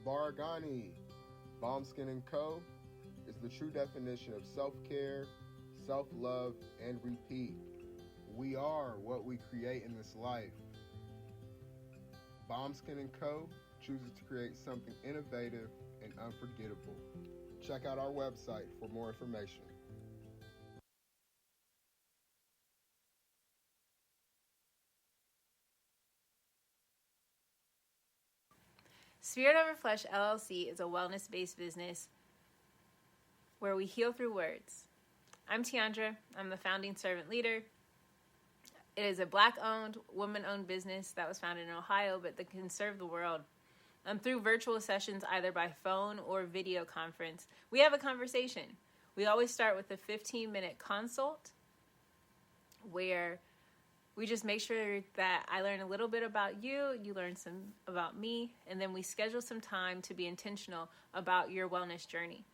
Baragani. Bomb Skin & Co. is the true definition of self-care, self-love, and repeat. We are what we create in this life. Bomb Skin & Co. chooses to create something innovative and unforgettable. Check out our website for more information. Spirit Over Flesh LLC is a wellness-based business where we heal through words. I'm Tiandra. I'm the founding servant leader. It is a Black-owned, woman-owned business that was founded in Ohio, but that can serve the world. Through virtual sessions, either by phone or video conference, we have a conversation. We always start with a 15-minute consult where we just make sure that I learn a little bit about you, you learn some about me, and then we schedule some time to be intentional about your wellness journey.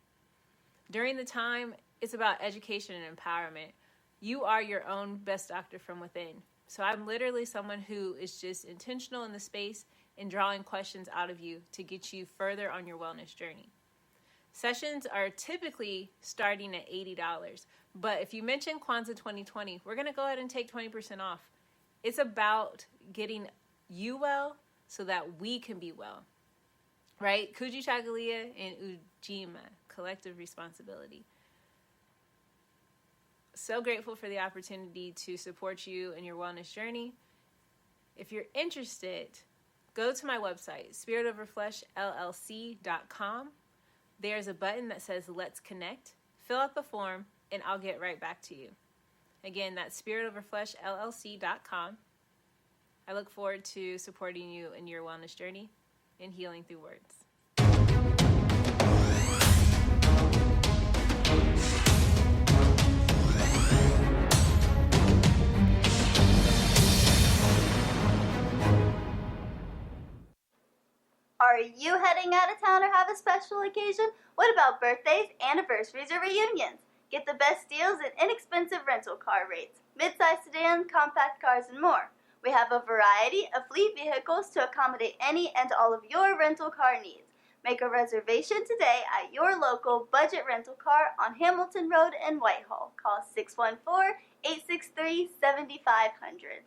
During the time, it's about education and empowerment. You are your own best doctor from within. So I'm literally someone who is just intentional in the space and drawing questions out of you to get you further on your wellness journey. Sessions are typically starting at $80, but if you mention Kwanzaa 2020, we're going to go ahead and take 20% off. It's about getting you well so that we can be well, right? Kujichagulia and Ujima, collective responsibility. So grateful for the opportunity to support you in your wellness journey. If you're interested, go to my website, spiritoverfleshllc.com. There's a button that says Let's Connect. Fill out the form, and I'll get right back to you. Again, that's spiritoverfleshllc.com. I look forward to supporting you in your wellness journey and healing through words. Are you heading out of town or have a special occasion? What about birthdays, anniversaries, or reunions? Get the best deals and inexpensive rental car rates, mid-size sedans, compact cars, and more. We have a variety of fleet vehicles to accommodate any and all of your rental car needs. Make a reservation today at your local budget rental car on Hamilton Road in Whitehall. Call 614-863-7500.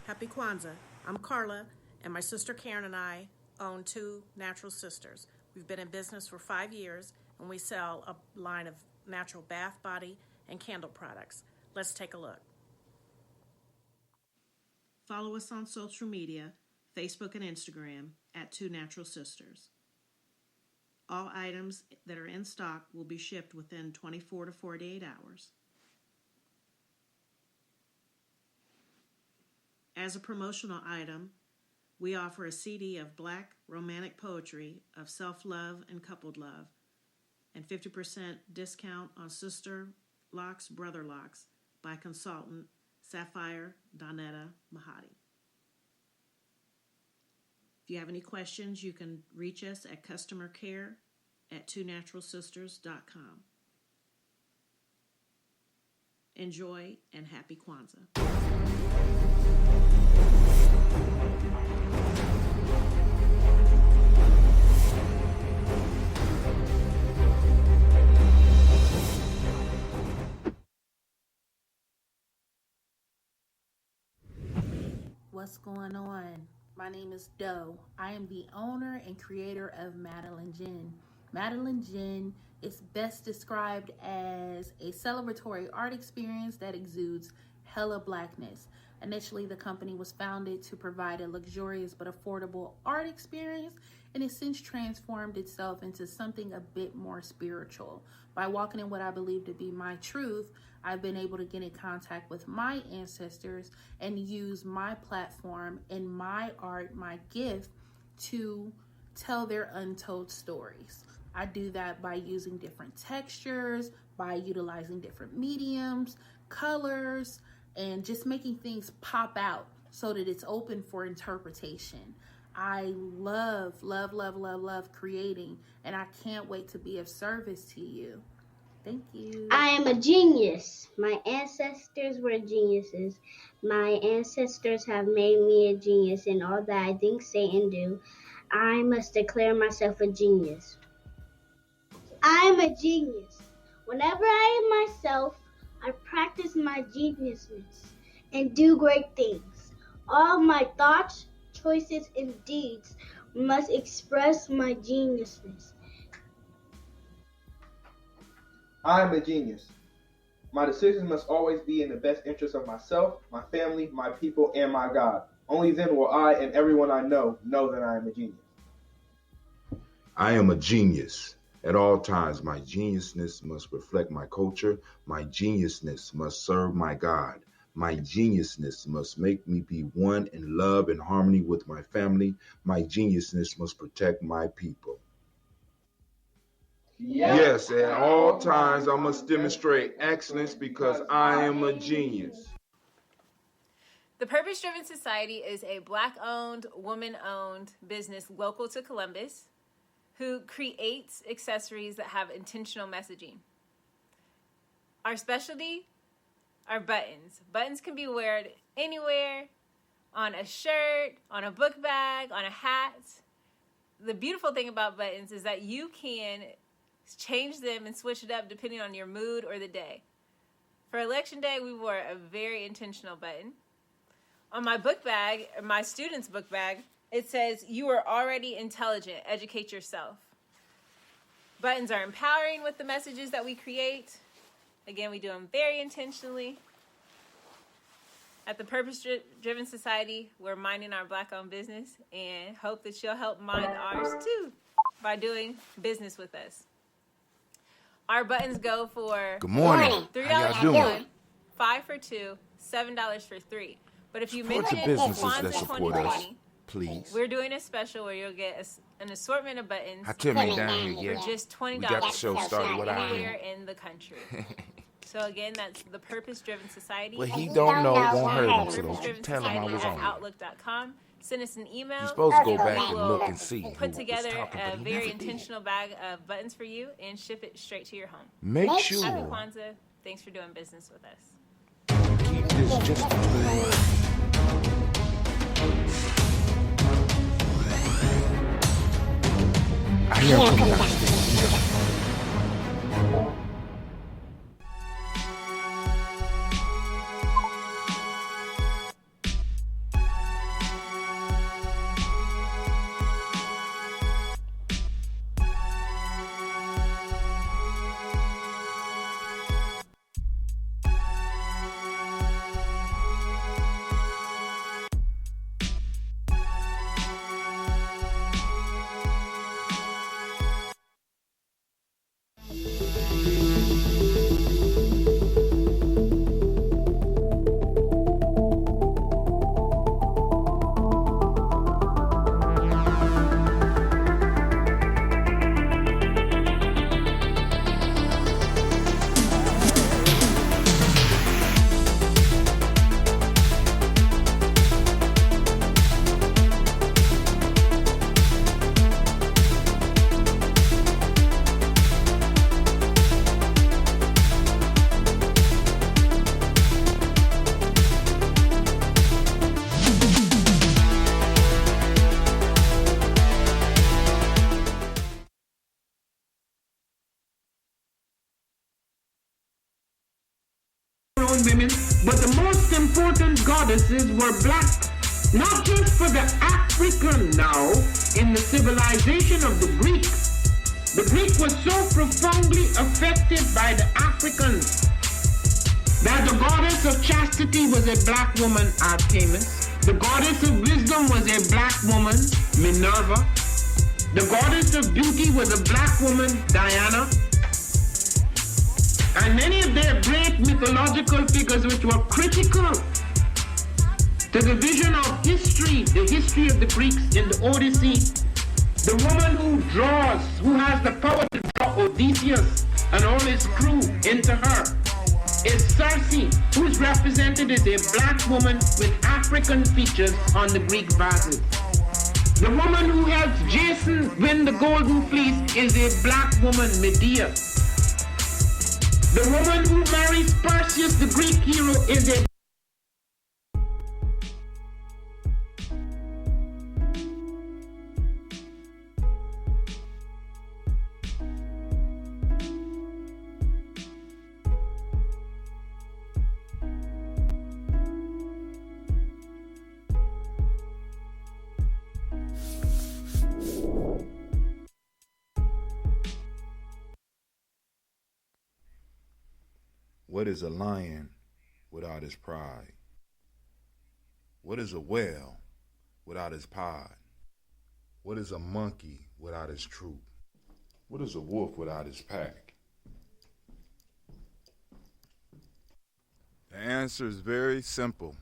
Happy Kwanzaa. I'm Carla, and my sister Karen and I own Two Natural Sisters. We've been in business for 5 years, and we sell a line of natural bath, body, and candle products. Let's take a look. Follow us on social media, Facebook and Instagram, at Two Natural Sisters. All items that are in stock will be shipped within 24 to 48 hours. As a promotional item, we offer a CD of Black romantic poetry of self-love and coupled love, and 50% discount on Sister Locks, Brother Locks by consultant Sapphire Donetta Mahadi. If you have any questions, you can reach us at customercare@twonaturalsisters.com. Enjoy and happy Kwanzaa. What's going on? My name is Doe. I am the owner and creator of Madeline Gin. Madeline Gin is best described as a celebratory art experience that exudes hella blackness. Initially, the company was founded to provide a luxurious but affordable art experience, and has since transformed itself into something a bit more spiritual. By walking in what I believe to be my truth, I've been able to get in contact with my ancestors and use my platform and my art, my gift, to tell their untold stories. I do that by using different textures, by utilizing different mediums, colors, and just making things pop out so that it's open for interpretation. I love creating, and I can't wait to be of service to you. Thank you. I am a genius. My ancestors were geniuses. My ancestors have made me a genius in all that I think, say, and do. I must declare myself a genius. I am a genius. Whenever I am myself, I practice my geniusness and do great things. All my thoughts, choices, and deeds must express my geniusness. I am a genius. My decisions must always be in the best interest of myself, my family, my people, and my God. Only then will I and everyone I know that I am a genius. I am a genius. At all times, my geniusness must reflect my culture. My geniusness must serve my God. My geniusness must make me be one in love and harmony with my family. My geniusness must protect my people. Yes, at all times I must demonstrate excellence because I am a genius. The Purpose Driven Society is a Black-owned, woman-owned business local to Columbus who creates accessories that have intentional messaging. Our specialty are buttons. Buttons can be worn anywhere, on a shirt, on a book bag, on a hat. The beautiful thing about buttons is that you can change them and switch it up depending on your mood or the day. For Election Day, we wore a very intentional button. On my book bag, or my student's book bag, it says, "You are already intelligent, educate yourself." Buttons are empowering with the messages that we create. Again, we do them very intentionally. At the Purpose Driven Society, we're minding our Black-owned business and hope that you'll help mind ours too by doing business with us. Our buttons go for Good morning. $3 How for y'all doing? one, $5 for two, $7 for three. But if you Support mention the it businesses Kwanzaa that support us, 2020, please. we're doing a special where you'll get an assortment of buttons I tell me down here, for yeah. just $20 We got the show started without anywhere him. in the country. So again, that's the Purpose Driven Society. Well, he don't know, won't hurt him, so don't you Purpose-Driven tell him I was Society on. at Outlook.com. Send us an email. You're supposed to go back We and will look and see who put was together talking, but a he very never did. intentional bag of buttons for you and ship it straight to your home. Make Happy sure Kwanzaa. Thanks for doing business with us. keep this just a little. I hear him coming downstairs. Women, but the most important goddesses were black, not just for the African now in the civilization of the Greek. The Greek was so profoundly affected by the Africans that the goddess of chastity was a black woman, Artemis. The goddess of wisdom was a black woman, Minerva. The goddess of beauty was a black woman, Diana. And many of their great mythological figures which were critical to the vision of history, the history of the Greeks in the Odyssey, the woman who draws, who has the power to draw Odysseus and all his crew into her, is Circe, who is represented as a black woman with African features on the Greek vases. The woman who helps Jason win the golden fleece is a black woman, Medea. The woman who marries Perseus, the Greek hero, is a What is a lion without his pride? What is a whale without his pod? What is a monkey without his troop? What is a wolf without his pack? The answer is very simple.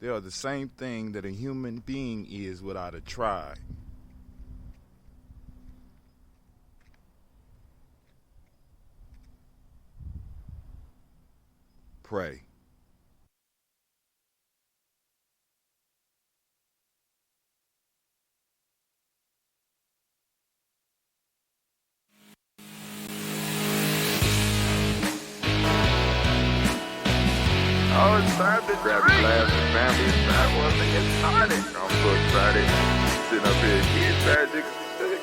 They are the same thing that a human being is without a tribe. Pray. Oh, it's time to grab your glass and family. It's time for us to get started. I'm so excited. Sitting up here,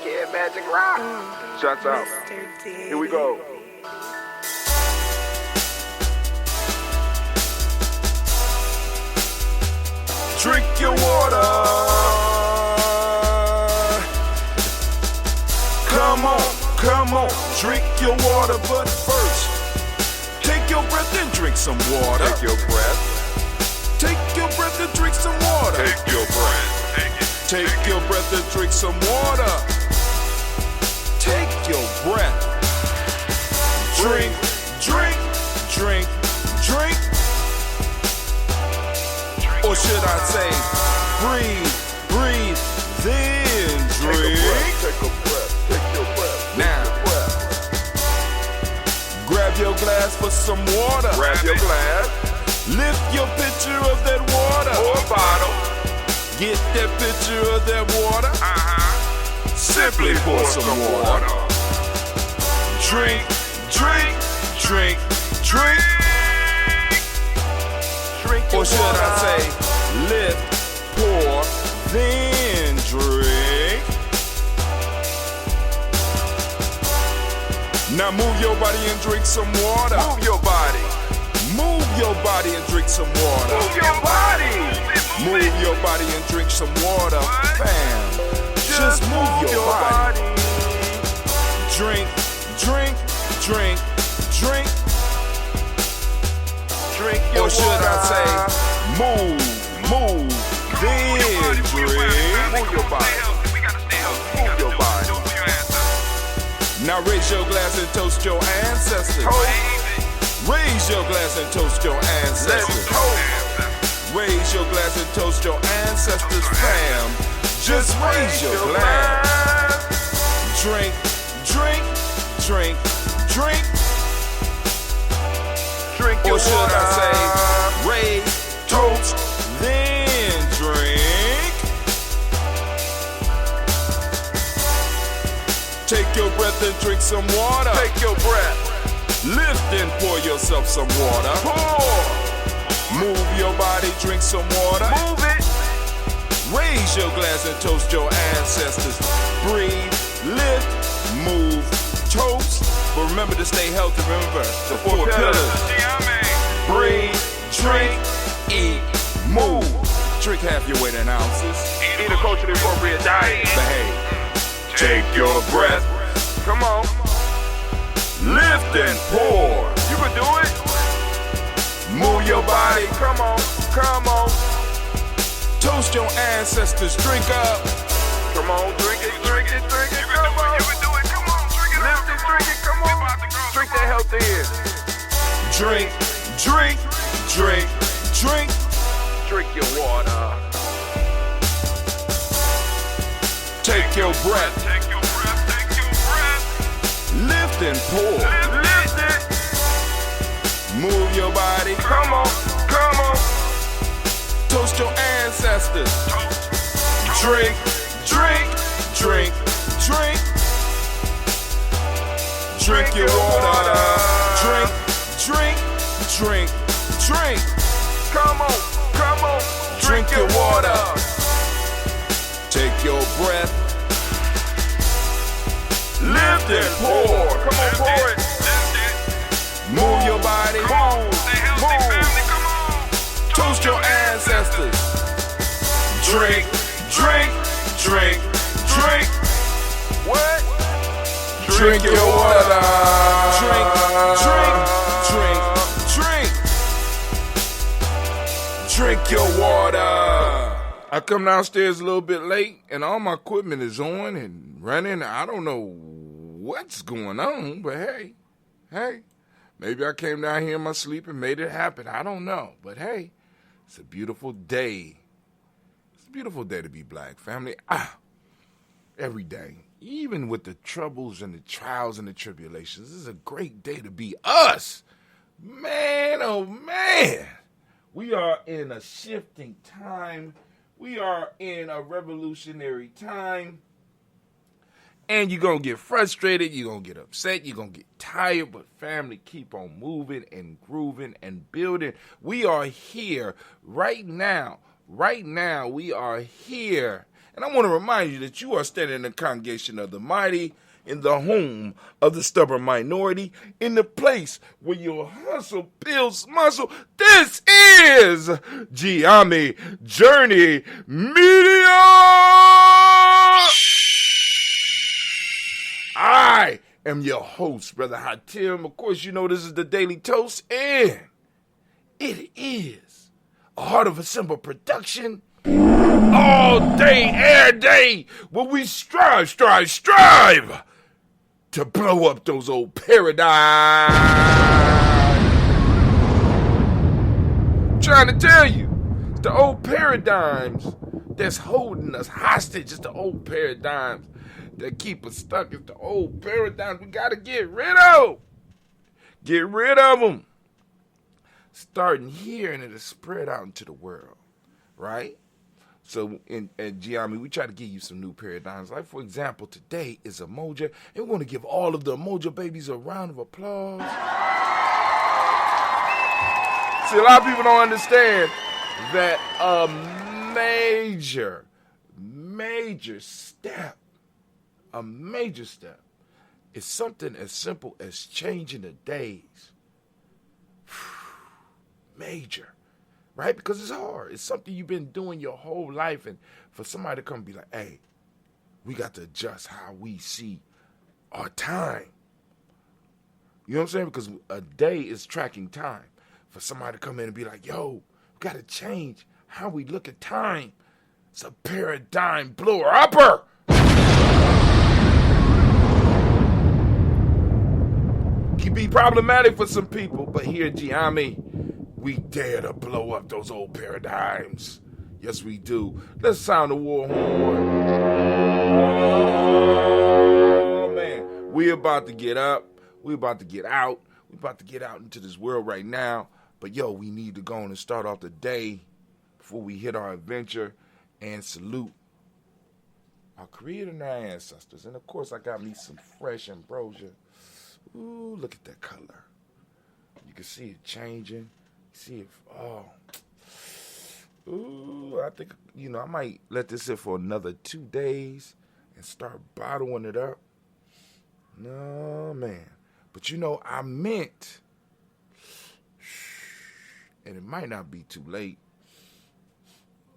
Kid Magic Rock. Shots out. Here we go. Drink your water. Come on, drink your water, but first, take your breath and drink some water. Take your breath. Take your breath and drink some water. Take your breath. Take your breath and drink some water. Take your breath. Drink, drink, drink, drink. Or should I say, breathe, breathe, then drink. Take a breath. Take your breath. Now, grab your glass for some water. Grab your glass. Lift your pitcher of that water. Or a bottle. Get that pitcher of that water. Simply pour some water. Drink, drink, drink, drink. Or should I say, lift, pour, then drink. Now move your body and drink some water. Move your body. Move your body and drink some water. Move your body. Move your body and drink some water. Bam. Just move your body. Drink, drink, drink, drink. Drink your or should water. I say, move, then drink. Move your body. Move your body. Now raise your glass and toast your ancestors. Raise your glass and toast your ancestors. Raise your glass and toast your ancestors, fam. Just raise your glass. Drink, drink, drink, drink. Drink your or should water. I say, raise, toast, then drink. Take your breath and drink some water. Take your breath. Lift and pour yourself some water. Pour. Move your body, drink some water. Move it. Raise your glass and toast your ancestors. Breathe, lift, move, toast. But remember to stay healthy. Remember the four pillars. Breathe, drink, eat, move. Drink half your weight in ounces. Eat a culturally appropriate diet. Behave. Take your breath. Come on. Lift and pour. You can do it. Move your body. Come on. Come on. Toast your ancestors. Drink up. Come on. Drink it. Drink it. Drink it. Come on. You can do it. Come on. Drink it. Lift it. Drink it. Come on. Drink that health in. Drink, drink, drink, drink. Drink your water. Take your breath. Take your breath. Take your breath. Lift and pour. Lift it. Move your body. Come on. Come on. Toast your ancestors. Drink, Drink, drink, drink. Drink your water. Drink, drink, drink, drink. Come on, come on. Drink your water. Take your breath. Lift and pour. Come on, pour it. Move your body. Move. Toast your ancestors. Drink, drink, drink, drink. What? Drink your water. Drink, drink, drink, drink. Drink your water. I come downstairs a little bit late, and all my equipment is on and running. I don't know what's going on, but hey, maybe I came down here in my sleep and made it happen. I don't know, but hey, it's a beautiful day. It's a beautiful day to be black, family. Every day, even with the troubles and the trials and the tribulations, this is a great day to be us. Man, oh man, we are in a shifting time. We are in a revolutionary time. And you're going to get frustrated. You're going to get upset. You're going to get tired. But family, keep on moving and grooving and building. We are here right now. Right now, we are here. And I want to remind you that you are standing in the congregation of the mighty, in the home of the stubborn minority, in the place where your hustle builds muscle. This is Gye-Nyame Journey Media. I am your host, Brother Hatim. Of course, you know this is the Daily Toast, and it is a Heart of a Simple production. All day, every day, where we strive to blow up those old paradigms. Trying to tell you, it's the old paradigms that's holding us hostage. It's the old paradigms that keep us stuck. It's the old paradigms we got to get rid of. Get rid of them. Starting here, and it'll spread out into the world, right? So at Gye-Nyame, we try to give you some new paradigms. Like, for example, today is Umoja, and we want to give all of the Umoja babies a round of applause. See, a lot of people don't understand that a major step is something as simple as changing the days. Major. Right? Because it's hard. It's something you've been doing your whole life. And for somebody to come and be like, hey, we got to adjust how we see our time. You know what I'm saying? Because a day is tracking time. For somebody to come in and be like, yo, we got to change how we look at time. It's a paradigm blower upper. Can be problematic for some people, but here at Gye-Nyame, we dare to blow up those old paradigms. Yes, we do. Let's sound the war horn. Oh, man. We're about to get up. We're about to get out. We're about to get out into this world right now. But, yo, we need to go on and start off the day before we hit our adventure and salute our Creator and our ancestors. And, of course, I got me some fresh ambrosia. Ooh, look at that color. You can see it changing. See if, I think, I might let this sit for another 2 days and start bottling it up. No, man. But I meant, and it might not be too late.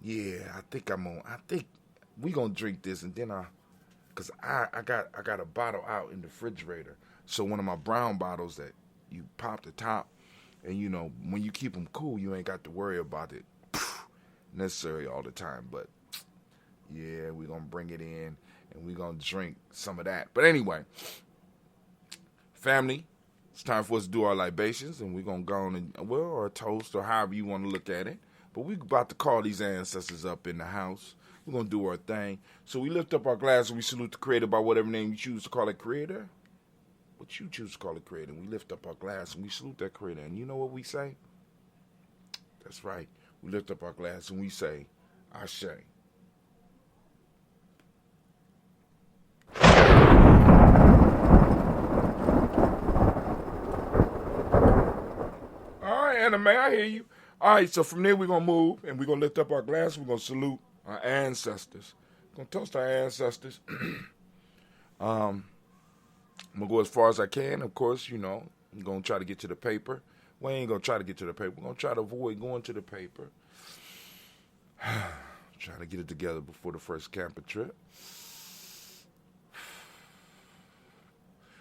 Yeah, I think we gonna drink this, and then cause I got a bottle out in the refrigerator. So one of my brown bottles that you pop the top. And, when you keep them cool, you ain't got to worry about it necessarily all the time. But, yeah, we're going to bring it in, and we're going to drink some of that. But anyway, family, it's time for us to do our libations, and we're going to go on or a toast, or however you want to look at it. But we're about to call these ancestors up in the house. We're going to do our thing. So we lift up our glass, and we salute the Creator by whatever name you choose to call it Creator. What you choose to call it Creator. And we lift up our glass and we salute that Creator. And you know what we say? That's right. We lift up our glass and we say, Ashe. Anime, I hear you. All right, so from there we're going to move, and we're going to lift up our glass. We're going to salute our ancestors. We're going to toast our ancestors. I'm going to go as far as I can. Of course, you know, I'm going to try to get to the paper. We ain't going to try to get to the paper. We're going to try to avoid going to the paper. Trying to get it together before the first camper trip.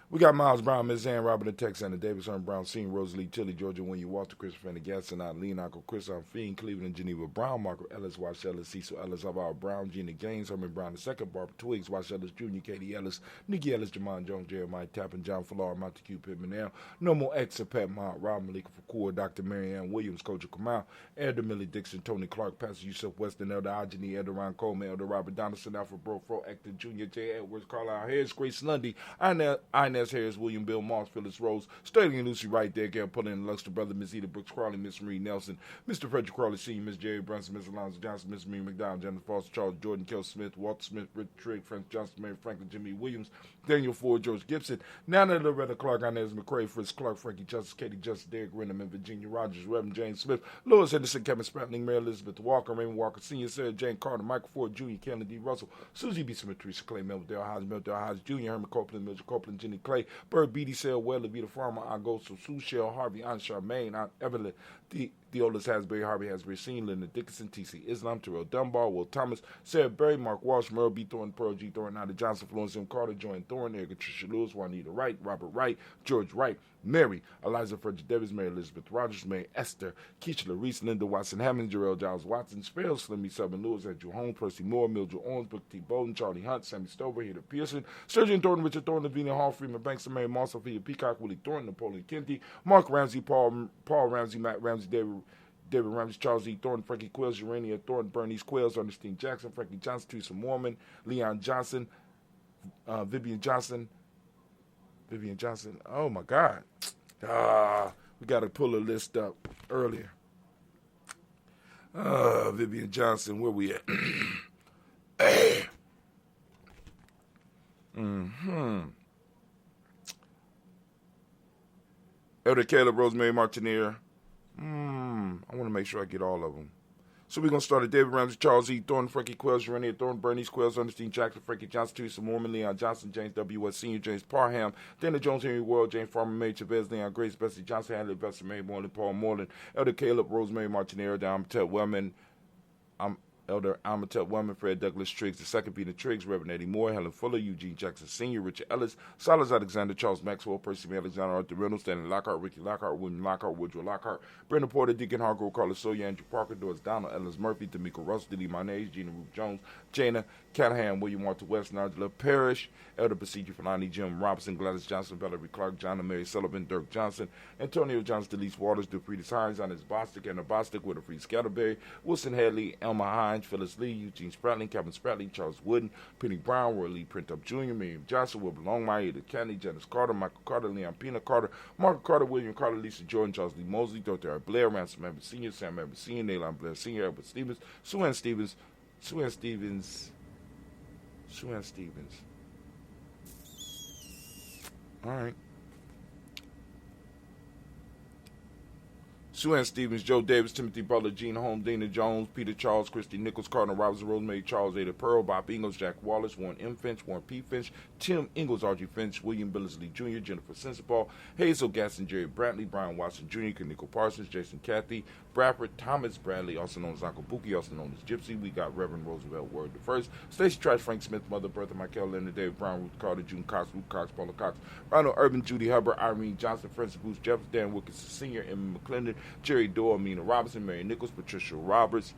We got Miles Brown, Miss Ann, Robert and Texana, Davis, Earn Brown, Senior, Rosalie, Tilly, Georgia, William, Walter, Christopher, and Gaston, Lean, Uncle Chris, Fiend, Cleveland, Geneva, Brown, Marco Ellis, Wash Ellis, Cecil Ellis, Alvaro Brown, Gina Gaines, Herman Brown II, Barbara Twiggs, Wash Ellis Jr., Katie Ellis, Nikki Ellis, Jamon Jones, Jeremiah Tappan, John Fallar, Montague Pittman, L, No More X, Pat Mount, Rob Malika Fakour, Dr. Marianne Williams, Coach Kamal, Elder Millie Dixon, Tony Clark, Pastor Yusuf Weston, Elder Ajani, Elder Ron Coleman, Elder Robert Donaldson, Alfred Brofro, Actor Jr., J. Edwards, Carlisle Harris, Grace Lundy, Inez Harris, William Bill Moss, Phyllis Rose, Sterling and Lucy right there, Gail Pullen, Luxter Brother, Miss Eda Brooks Crawley, Miss Marie Nelson, Mr. Frederick Crawley Sr., Miss Jerry Brunson, Miss Alonzo Johnson, Miss Marie McDonald, Jennifer Foster, Charles Jordan, Kel Smith, Walter Smith, Rick Trigg, Frank Johnson, Mary Franklin, Jimmy Williams, Daniel Ford, George Gibson, Nana Loretta Clark, Inez McCrae, Fritz Clark, Frankie Justice, Katie Justice, Derek Renham, and Virginia Rogers, Reverend James Smith, Lois Henderson, Kevin Spratling, Mary Elizabeth Walker, Raymond Walker Sr., Sarah Jane Carter, Michael Ford Jr., Kennedy D. Russell, Susie B. Smith, Teresa Clay, Melville Hodges Jr., Herman Copeland, Mildred Copeland, Jenny Clay, Bird Beatty, Sale Weller, Vita Farmer, Aunt Goso, Sue Shell, Harvey, Aunt Charmaine, Aunt Evelyn, Theolis Hasbury, Harvey Hasbury, Seen, Linda Dickinson, T.C. Islam, Terrell Dunbar, Will Thomas, Sarah Berry, Mark Walsh, Merle B. Thornton, Pearl G. Thornton, Ida Johnson, Florence M. Carter, Joanne Thornton, Erica Tricia Lewis, Juanita Wright, Robert Wright, George Wright, Mary, Eliza Frederick Davis, Mary Elizabeth Rogers, Mary Esther, Keisha Reese, Linda Watson Hammond, Jarrell Giles Watson, Sparrow, Slimmy Southern Lewis, Andrew Holmes, Percy Moore, Mildred Owens, Brooke T. Bowden, Charlie Hunt, Sammy Stover, Heather Pearson, Sturgeon Thornton, Richard Thornton, Lavinia Hall, Freeman Banks, Mary Moss, Sophia Peacock, Willie Thornton, Napoleon Kennedy, Mark Ramsey, Paul Ramsey, Matt Ramsey, David Ramsey, Charles E. Thornton, Frankie Quills, Urania Thornton, Bernice Quills, Ernestine Jackson, Frankie Johnson, Teresa Mormon, Leon Johnson, Vivian Johnson. Oh my God. We got to pull a list up earlier. Vivian Johnson, where we at? Elder Caleb, Rosemary Martineer. I want to make sure I get all of them. So we're going to start at David Ramsey, Charles E. Thornton, Frankie Quells, Urania Thornton, Bernice Quells, Ernestine Jackson, Frankie Johnson, Teresa Mormon, Leon Johnson, James W. West Sr., James Parham, Dana Jones, Henry World, James Farmer, May Chavez, Leon Grace, Bessie Johnson, Hadley, Vester, Mary Moreland, Paul Moreland, Elder Caleb, Rosemary Martinero, Amatet Wellman, Elder Amatet Wellman, Fred Douglas Triggs, II Peter Triggs, Reverend Eddie Moore, Helen Fuller, Eugene Jackson Sr., Richard Ellis, Silas Alexander, Charles Maxwell, Percy May Alexander, Arthur Reynolds, Stanley Lockhart, Ricky Lockhart, William Lockhart, Woodrow Lockhart, Brenda Porter, Deacon Hargrove, Carlos Sawyer, Andrew Parker, Doris Donald, Ellis Murphy, D'Amico Russell, Diddy Mayonnaise, Gina Ruth Jones, Jana Callahan, William Walter West, Nigella Parrish, Elder Besiege Falani, Jim Robinson, Gladys Johnson, Valerie Clark, John and Mary Sullivan, Dirk Johnson, Antonio Johnson, Delise Waters, Dupretis Hines, Ines Bostic, Anna Bostic, Winifred Scatterberry, Wilson Hadley, Elma Hines, Phyllis Lee, Eugene Spratling, Kevin Spratling, Charles Wooden, Penny Brown, Roy Lee Printup Jr., Miriam Johnson, Wilbur Longmire, Ada Kennedy, Janice Carter, Michael Carter, Leon Pina Carter, Margaret Carter, William Carter, Lisa Jordan, Charles Lee Mosley, Dr. Blair, Ransom Evans Sr., Sam Evans Sr., Naylon Blair Sr., Edward Stevens, Sue Ann Stevens. All right. Sue Ann Stevens, Joe Davis, Timothy Butler, Gene Holmes, Dana Jones, Peter Charles, Christy Nichols, Cardinal Robinson, Rosemary Charles, Ada Pearl, Bob Ingalls, Jack Wallace, Warren M. Finch, Warren P. Finch, Tim Ingalls, R.G. Finch, William Billingsley Jr., Jennifer Sensabaugh, Hazel Gaston, Jerry Brantley, Brian Watson Jr., Kaniko Parsons, Jason Cathy, Bradford, Thomas Bradley, also known as Uncle Bookie, also known as Gypsy. We got Reverend Roosevelt Word the First, Stacey Trash, Frank Smith, Mother Bertha, Michael Leonard, David Brown, Ruth Carter, June Cox, Ruth Cox, Paula Cox, Ronald Urban, Judy Hubbard, Irene Johnson, Francis Bruce Jefferson, Dan Wilkinson Sr., Emma McClendon, Jerry Doyle, Mina Robinson, Mary Nichols, Patricia Roberts,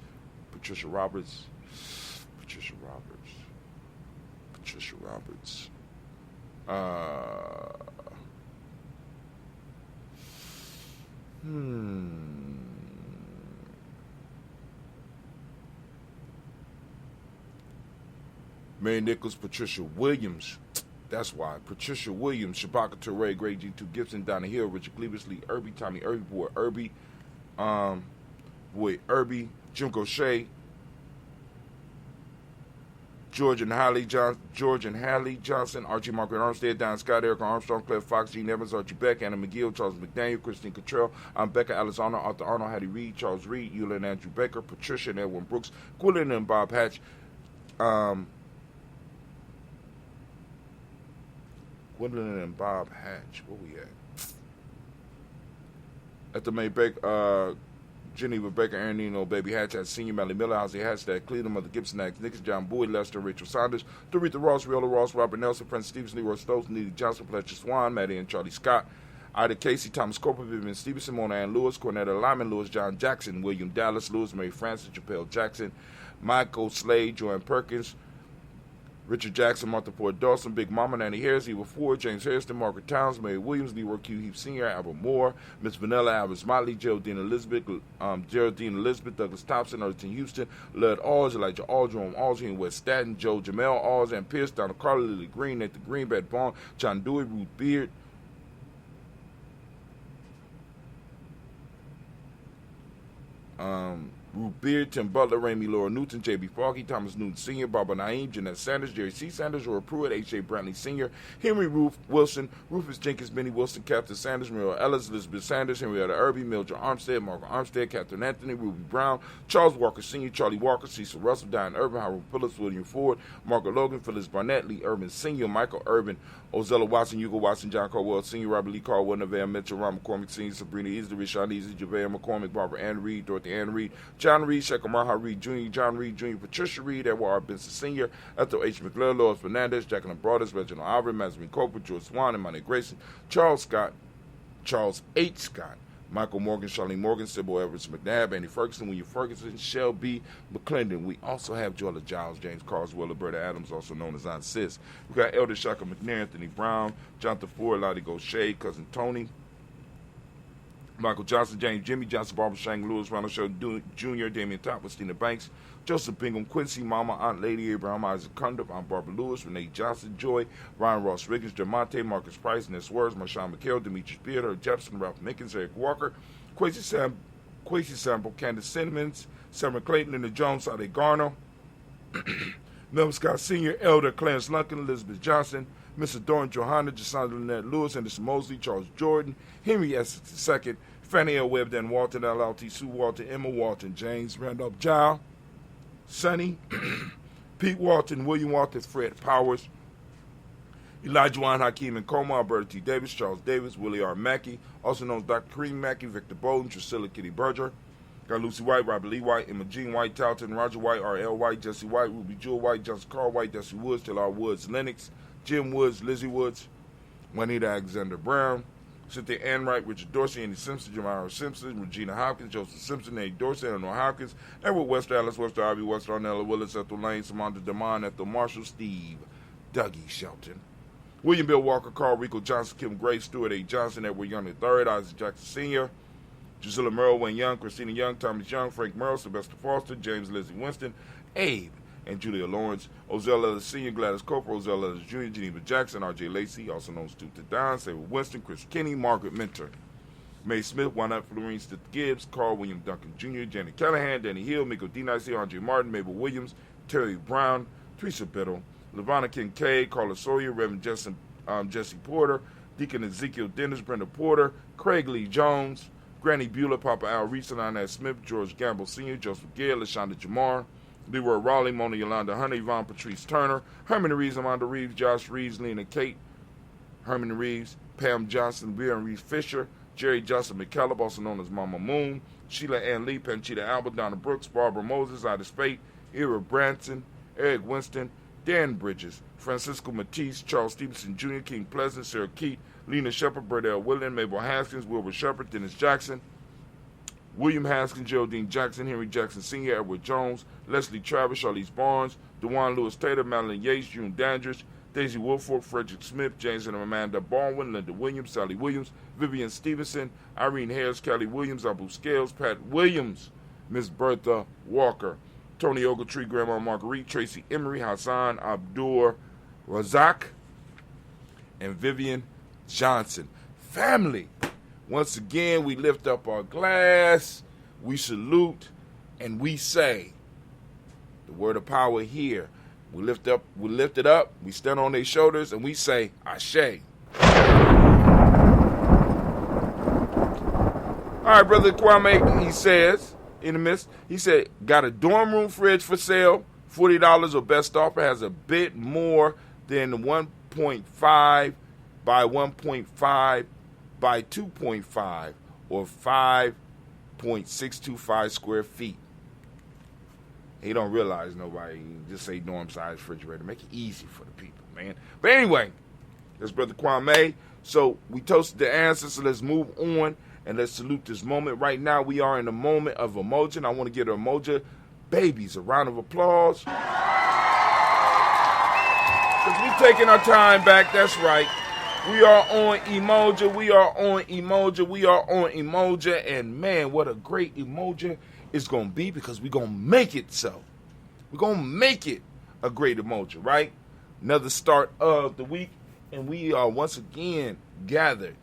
Mary Nichols, Patricia Williams. That's why. Patricia Williams, Shabaka Toure, Greg G2 Gibson, Donna Hill, Richard Cleavis, Lee Irby, Tommy Irby, Boy Irby, Jim Gaucher, George and Hallie Johnson, Archie Margaret Armstead, Don Scott, Erica Armstrong, Claire Fox, Gene Evans, Archie Beck, Anna McGill, Charles McDaniel, Christine Cottrell, Becca Alice Arnold, Arthur Arnold, Hattie Reed, Charles Reed, Eula and Andrew Baker, Patricia and Edwin Brooks, Gwendolyn and Bob Hatch, Gwendolyn and Bob Hatch, where we at? At the May Baker, Geneva Baker, Aaron Nino, Baby Hatch, at Senior, Melly Miller, Ozzy Hatchstack, Cleveland, Mother Gibson, Axe, Nichols, John Boyd, Lester, Rachel Saunders, Doretha Ross, Riola Ross, Robert Nelson, Prince Stevens, Leroy Stokes, Neely Johnson, Fletcher Swan, Maddie and Charlie Scott, Ida Casey, Thomas Cooper, Vivian Stevenson, Mona Ann Lewis, Cornetta Lyman, Lewis John Jackson, William Dallas, Lewis Mary Francis, Chappelle Jackson, Michael Slade, Joanne Perkins, Richard Jackson, Martha Ford Dawson, Big Mama, Nanny Harris, Eva Ford, James Harrison, Margaret Towns, Mary Williams, Leroy Q. Heath Sr., Albert Moore, Miss Vanilla, Albert Motley, Geraldine Elizabeth, Douglas Thompson, Erton Houston, Lud Alls, Elijah Aldrum, Alls, West Staten, Joe Jamel, Alls, and Pierce, Donald Carter, Lily Green, Nathan Greenbed Bond, John Dewey, Ruth Beard, Ruth Beard, Tim Butler, Ramey Laura Newton, J.B. Foggy, Thomas Newton Sr., Barbara Naeem, Jeanette Sanders, Jerry C. Sanders, Roy Pruitt, H.J. Brantley Sr., Henry Roof Wilson, Rufus Jenkins, Benny Wilson, Captain Sanders, Muriel Ellis, Elizabeth Sanders, Henrietta Irby, Mildred Armstead, Margaret Armstead, Captain Anthony, Ruby Brown, Charles Walker Sr., Charlie Walker, Cecil Russell, Diane Urban, Howard Phillips, William Ford, Margaret Logan, Phyllis Barnett, Lee Urban Sr., Michael Urban, Ozella Watson, Hugo Watson, John Caldwell Sr., Robert Lee Caldwell, Nevaeh Mitchell, Ron McCormick Sr., Sabrina Easley, Rashawn Easley, JaVale McCormick, Barbara Ann Reed, Dorothy Ann Reed, John Reed, Shekamaha Reed Jr., John Reed Jr., Patricia Reed, Edward R. Benson Sr., Ethel H. McClure, Lois Fernandez, Jacqueline Broadus, Reginald Alvin, Mazarine Coper, George Swan, and Monty Grayson, Charles H. Scott, Michael Morgan, Charlene Morgan, Sybil Everett McNabb, Andy Ferguson, William Ferguson, Shelby McClendon. We also have Joella Giles, James Carswell, Roberta Adams, also known as Aunt Sis. We got Elder Shaka McNair, Anthony Brown, Jonathan Ford, Lottie Gaucher, Cousin Tony, Michael Johnson, James Jimmy Johnson, Barbara Shang, Lewis, Ronald Show Jr., Damian Top, Stina Banks, Joseph Bingham, Quincy, Mama, Aunt Lady, Abraham Isaac Cundiff, Aunt Barbara Lewis, Renee Johnson, Joy, Ryan Ross Riggins, Demonte, Marcus Price, Ness Words, Marshawn McHale, Demetrius Beard, Herb Jefferson, Ralph Mickens, Eric Walker, Quasi Sample, Candace Cinnamons, Summer Clayton, Linda Jones, Sade Garner, Melvin Scott Sr., Elder Clarence Lunkin, Elizabeth Johnson, Mr. Doran Johanna, Jasandra Lynette Lewis, Anderson Mosley, Charles Jordan, Henry Essex II, Fannie L. Webb, Dan Walton, LLT, Sue Walton, Emma Walton, James Randolph Giles, Sonny, Pete Walton, William Walton, Fred Powers, Elijah Juan Hakeem and Coma, Alberta T. Davis, Charles Davis, Willie R. Mackey, also known as Dr. Kareem Mackey, Victor Bowden, Drusilla Kitty Berger, got Lucy White, Robert Lee White, Emma Jean White, Talton, Roger White, R.L. White, Jesse White, Ruby Jewel White, Johnson Carl White, Dusty Woods, Taylor Woods, Lennox, Jim Woods, Lizzie Woods, Juanita Alexander Brown, Cynthia Ann Wright, Richard Dorsey, Andy Simpson, Jamara Simpson, Regina Hopkins, Joseph Simpson, Eddie Dorsey, Eleanor Hopkins, Edward West Alice, West Ivy, West Arnella Willis, Ethel Lane, Samantha DeMond, Ethel Marshall, Steve, Dougie Shelton, William Bill Walker, Carl Rico Johnson, Kim Gray, Stuart A. Johnson, Edward Young III, Isaac Jackson Sr., Drusilla Merle, Wayne Young, Christina Young, Thomas Young, Frank Merle, Sylvester Foster, James Lizzie Winston, Abe, and Julia Lawrence, Ozell Ellis Sr., Gladys Cooper, Ozell Ellis Jr., Geneva Jackson, R.J. Lacey, also known as Stu to Don, Sarah Winston, Chris Kinney, Margaret Minter, Mae Smith, Wynette Florine Stith Gibbs, Carl William Duncan Jr., Janet Callahan, Danny Hill, Miko D. Nicey, Andre Martin, Mabel Williams, Terry Brown, Teresa Biddle, Lavonna Kincaid, Carla Sawyer, Reverend Jesse Porter, Deacon Ezekiel Dennis, Brenda Porter, Craig Lee Jones, Granny Beulah, Papa Al Reese, Lionel Smith, George Gamble Sr., Joseph Gale, LaShonda Jamar, Leroy Raleigh, Mona Yolanda Hunter, Yvonne Patrice Turner, Herman Reeves, Amanda Reeves, Josh Reeves, Lena Kate, Herman Reeves, Pam Johnson, William Reeves Fisher, Jerry Johnson McCallum, also known as Mama Moon, Sheila Ann Lee, Panchita Albert, Donna Brooks, Barbara Moses, Ida Spate, Ira Branson, Eric Winston, Dan Bridges, Francisco Matisse, Charles Stevenson Jr., King Pleasant, Sarah Keat, Lena Shepard, Burdell William, Mabel Haskins, Wilbur Shepard, Dennis Jackson, William Haskins, Geraldine Jackson, Henry Jackson Sr., Edward Jones, Leslie Travis, Charlize Barnes, DeJuan Lewis Taylor, Madeline Yates, June Dandridge, Daisy Wilford, Frederick Smith, James and Amanda Baldwin, Linda Williams, Sally Williams, Vivian Stevenson, Irene Harris, Kelly Williams, Abu Scales, Pat Williams, Miss Bertha Walker, Tony Ogletree, Grandma Marguerite, Tracy Emery, Hassan Abdur Razak, and Vivian Johnson. Family, once again, we lift up our glass, we salute, and we say the word of power here. We lift it up, we stand on their shoulders, and we say, Ashe. All right, Brother Kwame, he says, in the midst, he said, got a dorm room fridge for sale, $40 or best offer, has a bit more than 1.5 by 1.5 by 2.5 or 5.625 square feet. He don't realize nobody just say dorm size refrigerator. Make it easy for the people, man. But anyway, that's Brother Kwame. So we toasted the ancestors. Let's move on and let's salute this moment. Right now we are in the moment of Umoja, and I want to give the Umoja babies a round of applause. Because we're taking our time back. That's right. We are on Umoja. We are on Umoja. We are on Umoja. And man, what a great Umoja it's going to be, because we're going to make it so. We're going to make it a great Umoja, right? Another start of the week, and we are once again gathered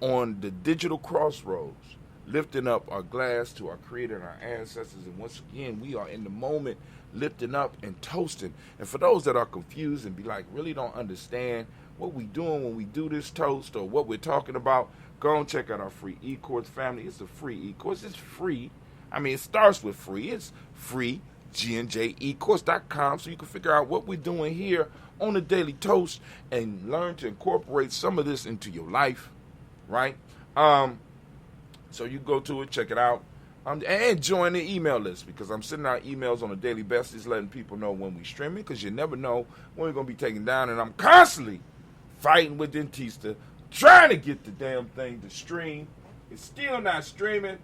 on the digital crossroads, lifting up our glass to our Creator and our ancestors. And once again, we are in the moment, lifting up and toasting. And for those that are confused and be like, really don't understand what we doing when we do this toast or what we're talking about, go and check out our free e-course, family. It's a free e-course. It's free. I mean, it starts with free. It's free, GNJecourse.com, so you can figure out what we're doing here on the Daily Toast and learn to incorporate some of this into your life, right? So you go to it, check it out, and join the email list, because I'm sending out emails on a daily basis letting people know when we streaming, because you never know when we're going to be taken down, and I'm constantly fighting with Dentista, trying to get the damn thing to stream. It's still not streaming.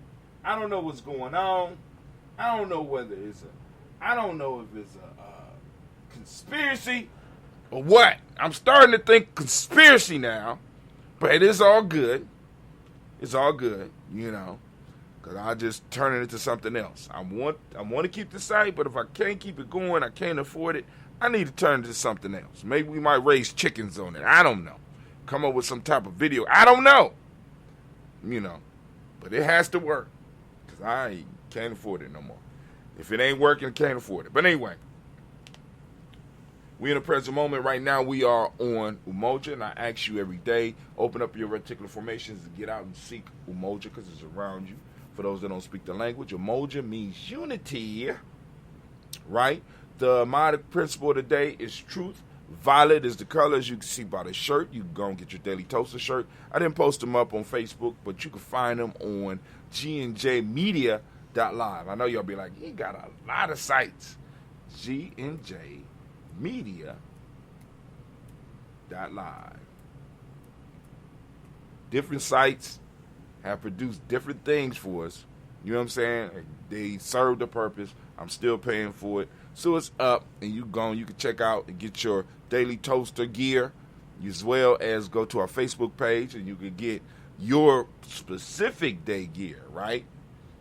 I don't know what's going on. I don't know whether I don't know if it's a conspiracy or what. I'm starting to think conspiracy now, but it is all good. It's all good, you know, because I just turn it into something else. I want to keep the site, but if I can't keep it going, I can't afford it, I need to turn it into something else. Maybe we might raise chickens on it. I don't know. Come up with some type of video. I don't know. You know, but it has to work. I can't afford it no more. If it ain't working, I can't afford it. But anyway, we in the present moment right now. We are on Umoja, and I ask you every day, open up your reticular formations and get out and seek Umoja, because it's around you. For those that don't speak the language, Umoja means unity, right? The modic principle of the day is truth. Violet is the color, as you can see by the shirt. You can go and get your Daily Toaster shirt. I didn't post them up on Facebook, but you can find them on GNJmedia.live. I know y'all be like, he got a lot of sites. GNJmedia.live. Different sites have produced different things for us. You know what I'm saying? They serve the purpose. I'm still paying for it. So it's up, and you can check out and get your Daily Toaster gear, as well as go to our Facebook page, and you can get your specific day gear, right?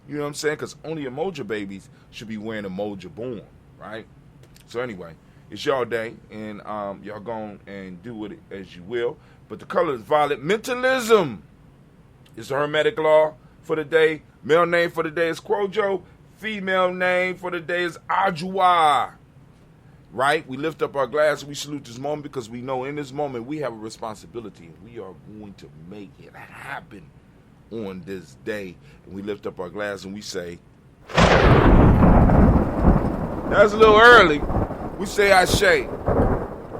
You know what I'm saying? Because only Umoja babies should be wearing Umoja born, right? So anyway, it's y'all day, and y'all go and do it as you will. But the color is violet. Mentalism is the hermetic law for the day. Male name for the day is Kwojo. Female name for the day is Ajua. Right? We lift up our glass and we salute this moment, because we know in this moment we have a responsibility, and we are going to make it happen on this day. And we lift up our glass and we say, that's a little early. We say Ashe.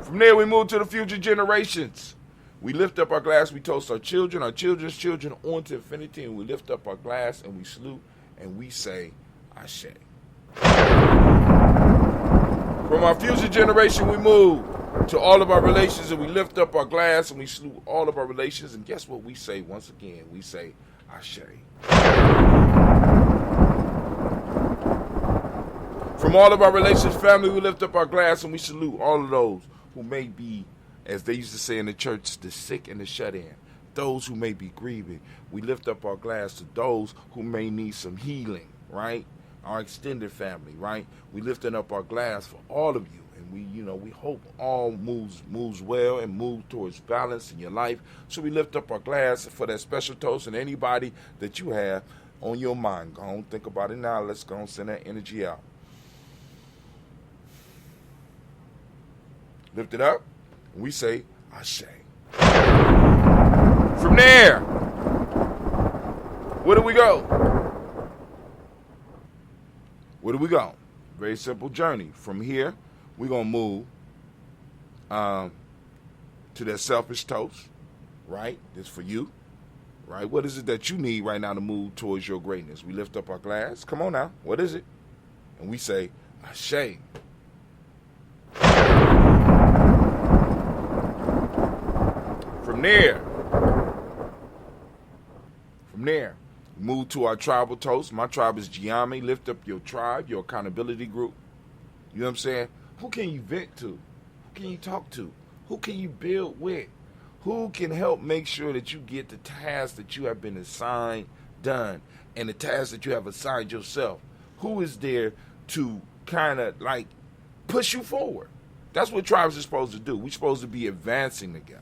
From there we move to the future generations. We lift up our glass, we toast our children, our children's children on to infinity, and we lift up our glass and we salute and we say Ashe. From our future generation, we move to all of our relations, and we lift up our glass and we salute all of our relations. And guess what we say once again? We say Ashe. From all of our relations, family, we lift up our glass and we salute all of those who may be, as they used to say in the church, the sick and the shut-in. Those who may be grieving. We lift up our glass to those who may need some healing, right? Our extended family, right? We lifting up our glass for all of you, and we hope all moves well and move towards balance in your life. So we lift up our glass for that special toast, and anybody that you have on your mind, go on, think about it now. Let's go and send that energy out. lift it up, and we say, Ashe. From there, where do we go? Where do we go? Very simple journey. From here, we're going to move to that selfish toast, right? This for you, right? What is it that you need right now to move towards your greatness? We lift up our glass. Come on now. What is it? And we say, Ashe. From there, we move to our tribal toast. My tribe is Gye-Nyame. Lift up your tribe, your accountability group. You know what I'm saying? Who can you vent to? Who can you talk to? Who can you build with? Who can help make sure that you get the tasks that you have been assigned done and the tasks that you have assigned yourself? Who is there to kind of like push you forward? That's what tribes are supposed to do. We're supposed to be advancing together,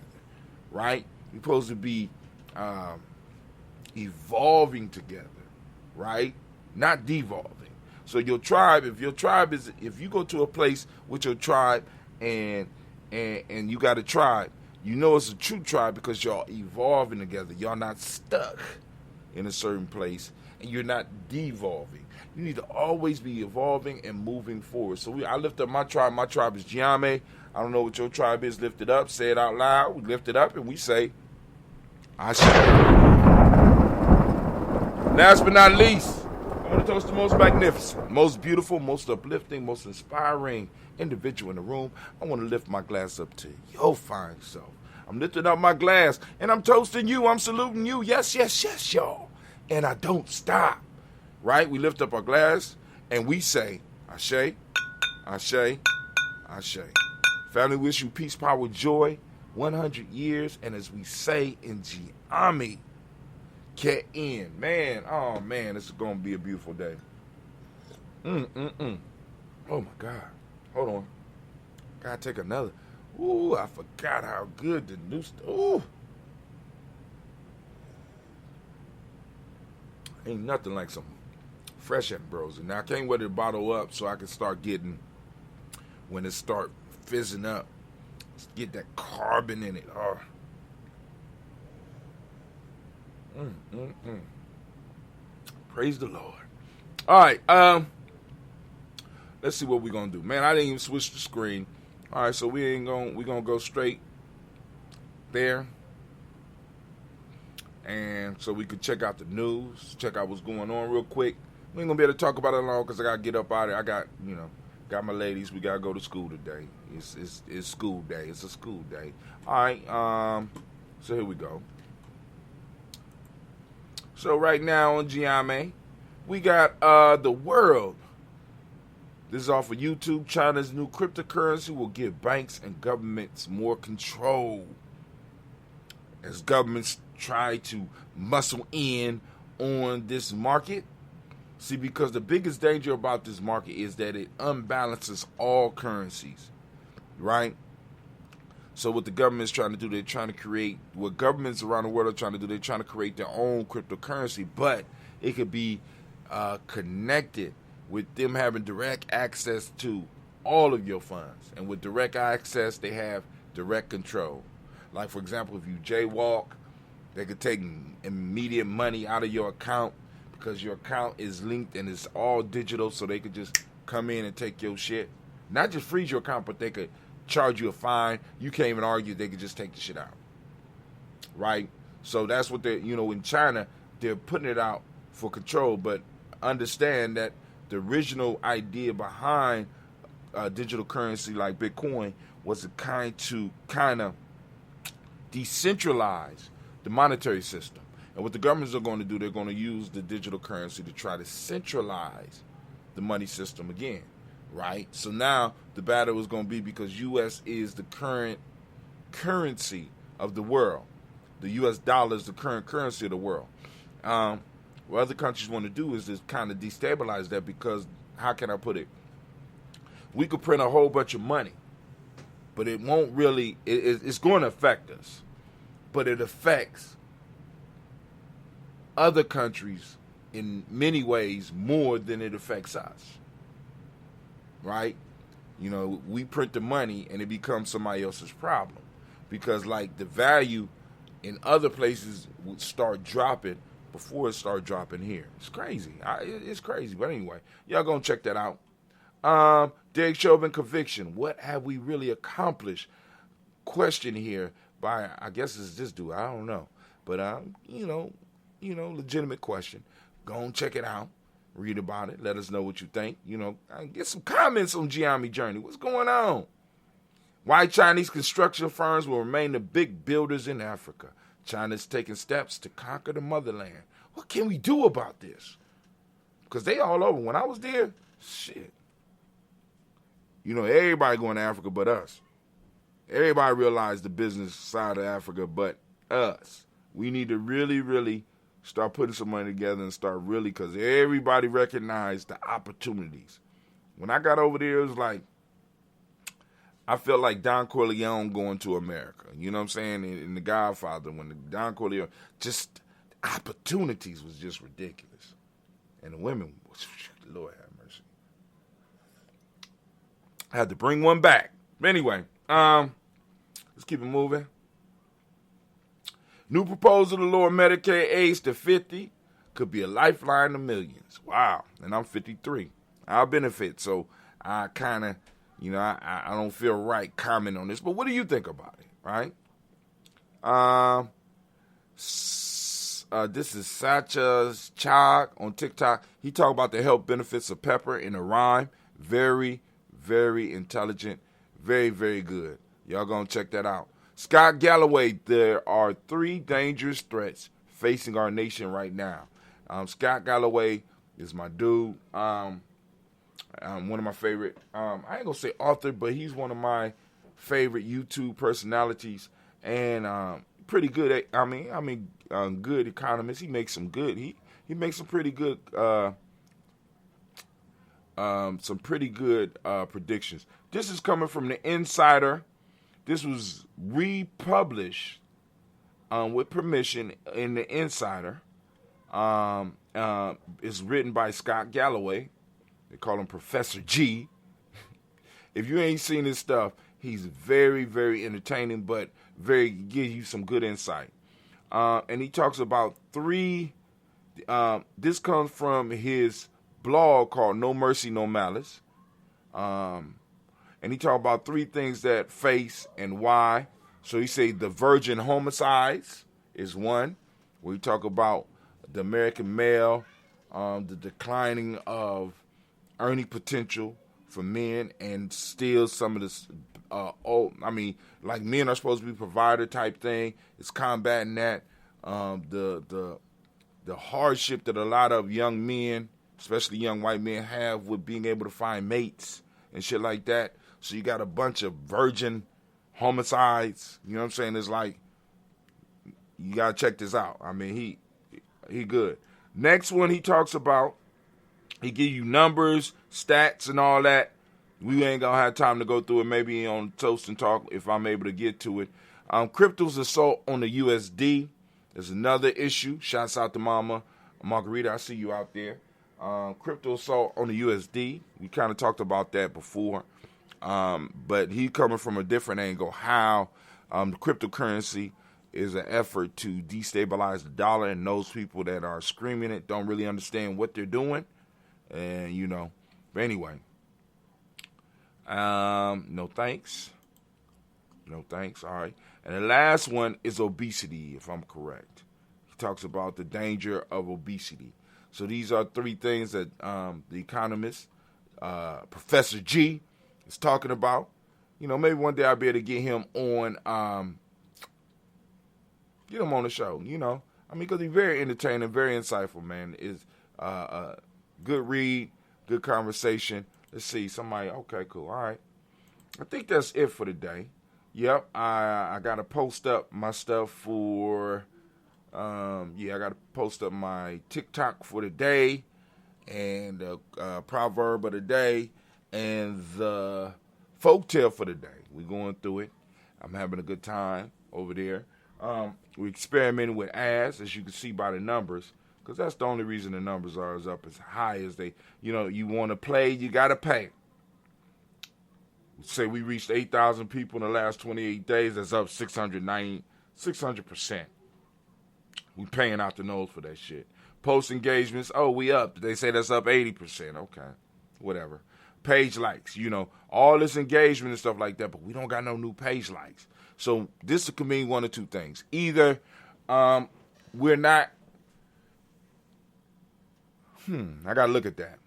right? We're supposed to be evolving together, right? Not devolving. So your tribe, if you go to a place with your tribe and you got a tribe, you know it's a true tribe because y'all evolving together. Y'all not stuck in a certain place and you're not devolving. You need to always be evolving and moving forward. So I lift up my tribe. My tribe is Gye-Nyame. I don't know what your tribe is. Lift it up. Say it out loud. We lift it up and we say, Ashe. Last but not least, I want to toast the most magnificent, most beautiful, most uplifting, most inspiring individual in the room. I want to lift my glass up to your fine self. I'm lifting up my glass and I'm toasting you. I'm saluting you. Yes, yes, yes, y'all. And I don't stop. Right? We lift up our glass and we say, Ashe, Ashe, Ashe. Family, wish you peace, power, joy, 100 years. And as we say in Gye-Nyame, get in. Man, oh man, this is going to be a beautiful day. Oh my God. Hold on. Gotta take another. Ooh, I forgot how good the new stuff. Ooh. Ain't nothing like some fresh ambrosia. Now I can't wet the bottle up so I can start getting, when it start fizzing up, get that carbon in it. Oh. Praise the Lord. All right, let's see what we're gonna do. Man, I didn't even switch the screen. All right, so we're gonna go straight there. And so we could check out the news, check out what's going on real quick. We ain't gonna be able to talk about it long because I gotta get up out of there. Got my ladies. We gotta go to school today. It's school day. It's a school day. All right. So here we go. So right now on Gye-Nyame, we got the world. This is off of YouTube. China's new cryptocurrency will give banks and governments more control as governments try to muscle in on this market. See, because the biggest danger about this market is that it unbalances all currencies, right? So what the government's trying to do, they're trying to create, what governments around the world are trying to do, they're trying to create their own cryptocurrency, but it could be connected with them having direct access to all of your funds. And with direct access, they have direct control. Like, for example, if you jaywalk, they could take immediate money out of your account because your account is linked and it's all digital, so they could just come in and take your shit. Not just freeze your account, but they could charge you a fine. You can't even argue. They could just take the shit out. Right? So that's what they're, in China, they're putting it out for control, but understand that the original idea behind digital currency like Bitcoin was a kind of decentralize the monetary system. And what the governments are going to do, they're going to use the digital currency to try to centralize the money system again, right? So now the battle is going to be because U.S. is the current currency of the world. The U.S. dollar is the current currency of the world. What other countries want to do is just kind of destabilize that because, how can I put it? We could print a whole bunch of money, but it won't really, it's going to affect us. But it affects other countries in many ways more than it affects us. Right? You know, we print the money and it becomes somebody else's problem. Because, like, the value in other places would start dropping before it start dropping here. It's crazy. It's crazy. But anyway, y'all gonna check that out. Derek Chauvin conviction. What have we really accomplished? Question here by, I guess it's this dude. I don't know. But, legitimate question. Go and check it out. Read about it. Let us know what you think. Get some comments on Gye-Nyame journey. What's going on? Why Chinese construction firms will remain the big builders in Africa. China's taking steps to conquer the motherland. What can we do about this? Because they all over. When I was there, shit. Everybody going to Africa but us. Everybody realized the business side of Africa but us. We need to really, really start putting some money together and start really, because everybody recognized the opportunities. When I got over there, it was like, I felt like Don Corleone going to America. You know what I'm saying? In The Godfather, when Don Corleone, just opportunities was just ridiculous. And the women, Lord have mercy. I had to bring one back. But anyway, let's keep it moving. New proposal to lower Medicaid age to 50 could be a lifeline to millions. Wow. And I'm 53. I'll benefit. So I kind of, I don't feel right commenting on this. But what do you think about it, right? This is Sacha's Chag on TikTok. He talked about the health benefits of pepper in a rhyme. Very, very intelligent. Very, very good. Y'all gonna check that out. Scott Galloway, there are 3 dangerous threats facing our nation right now. Scott Galloway is my dude. One of my favorite, I ain't gonna say author, but he's one of my favorite YouTube personalities, and pretty good. Good economist. He makes some good. He makes some pretty good. Predictions. This is coming from the Insider. This was republished with permission in the Insider. It's written by Scott Galloway. They call him Professor G. If you ain't seen his stuff, he's very, very entertaining, but gives you some good insight. And he talks about 3. This comes from his blog called No Mercy, No Malice. And he talked about 3 things that face and why. So he say the virgin homicides is one, where he talk about the American male, the declining of earning potential for men, and still some of this, like men are supposed to be provider type thing. It's combating that. The hardship that a lot of young men, especially young white men, have with being able to find mates and shit like that. So you got a bunch of virgin homicides. You know what I'm saying? It's like, you got to check this out. I mean, he good. Next one he talks about, he give you numbers, stats, and all that. We ain't going to have time to go through it. Maybe on Toast and Talk if I'm able to get to it. Crypto's assault on the USD is another issue. Shouts out to Mama Margarita. I see you out there. Crypto assault on the USD. We kind of talked about that before. But he coming from a different angle. How the cryptocurrency is an effort to destabilize the dollar, and those people that are screaming it don't really understand what they're doing. And, but anyway. No thanks. No thanks. All right. And the last one is obesity, if I'm correct. He talks about the danger of obesity. So these are 3 things that the economist, Professor G, is talking about. Maybe one day I'll be able to get him on the show, because he's very entertaining, very insightful, man. Is good read, good conversation. Let's see, somebody, okay, cool, all right. I think that's it for today. Yep, I got to post up my stuff for, I got to post up my TikTok for the day, and the proverb of the day, and the folktale for the day. We're going through it. I'm having a good time over there. We're experimenting with ads, as you can see by the numbers, because that's the only reason the numbers are as up as high as they, you want to play, you got to pay. Say we reached 8,000 people in the last 28 days. That's up 600%. We paying out the nose for that shit. Post engagements, oh, we up. They say that's up 80%. Okay, whatever. Page likes, all this engagement and stuff like that, but we don't got no new page likes. So this could mean one of two things. Either we're not, I got to look at that.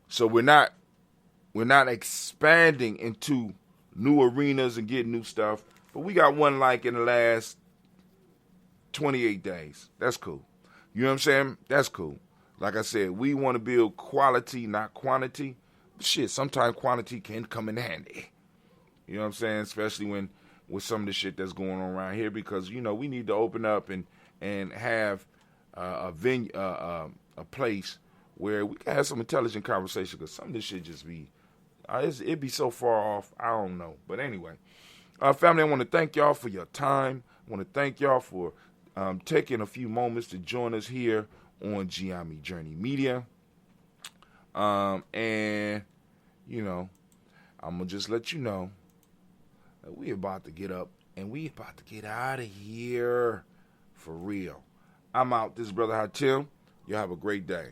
So we're not expanding into new arenas and getting new stuff, but we got one like in the last 28 days. That's cool. You know what I'm saying? That's cool. Like I said, we want to build quality, not quantity. Shit, sometimes quantity can come in handy. You know what I'm saying? Especially with some of the shit that's going on around here, because we need to open up and have a venue, a place where we can have some intelligent conversation. Because some of this shit just be, it'd be so far off. I don't know. But anyway, family, I want to thank y'all for your time. I want to thank y'all for taking a few moments to join us here on Gye-Nyame Journey Media. And, I'm going to just let you know that we about to get up and we about to get out of here for real. I'm out. This is Brother Hatim. Y'all have a great day.